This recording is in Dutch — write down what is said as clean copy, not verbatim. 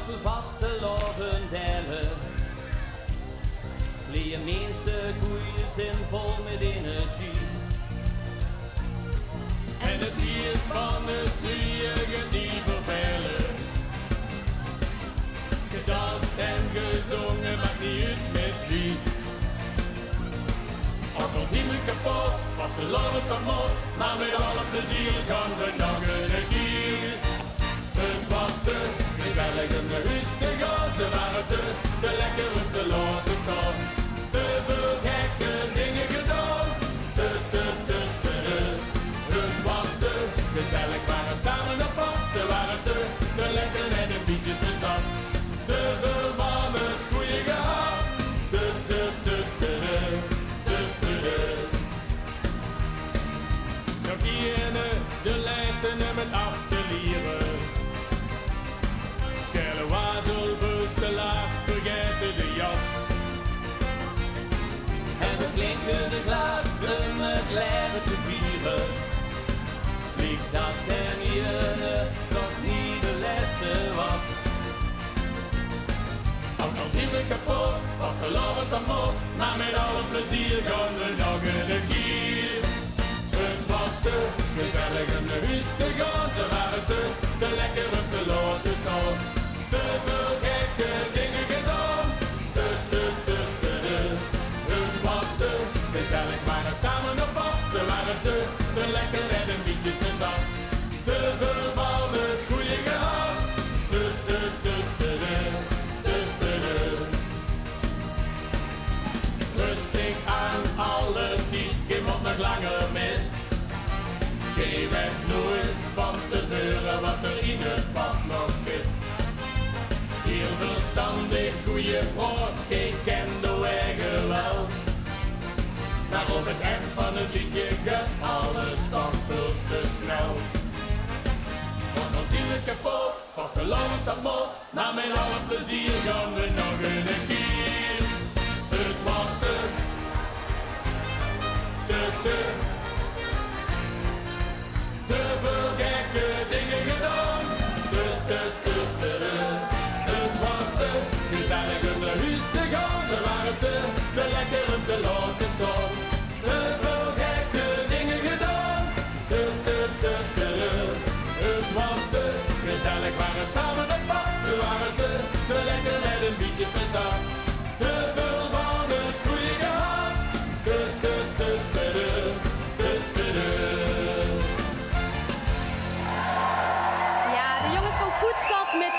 ze vaste loven delen. Lieën mensen, koeien zijn vol met energie. En het lied van het zuigen die vervelen. Gedanst en gezongen, maakt niet uit met wie. Ook al zien we kapot, was de loven dan mot, maar met alle plezier gaan we nog een keer. Het was te gezellig om naar huis te gaan, ze waren te lekker om te laten staan. Te veel gekke dingen gedaan, Het was te gezellig, waren samen op pad, ze waren te lekker en een beetje te zat. Te veel van het goede gehad, Nog ene de lijsten met af te leren. Schelle wazel, te laat, vergeten de jas. En we klinken de glas om het leven te vieren. Blijkt dat ten ene toch niet de laatste was. Ook al zien we kapot, was verloren dan mot, maar met alle plezier gaan we nog een keer. Het was te gezellig om naar huis te gaan, ze waren te lekker om te laten staan. Te veel gekke dingen gedaan, Het was te gezellig, waren samen op pad, ze waren te lekker en een beetje te zat. Te veel van het goede gehad, Rustig aan alle tijd, geen mond nog langer met. Geen weet nooit van tevoren wat er in het vat nog zit. Heel verstandig, goeie praat, geen kende wegen wel. Maar op het eind van het liedje gaat alles toch veel te snel. Want dan zien we kapot, vast verloren dat mot, maar met alle plezier gaan we nog een keer. Het was te veel gekke dingen gedaan. Het was te gezellig om naar huis te gaan, ze waren te lekker om te laten staan. Te veel gekke dingen gedaan. Het was te gezellig, waren samen op pad, ze waren te lekker en een beetje te zat. Te veel van het goede gehad. Ja, de jongens van Goed Zat met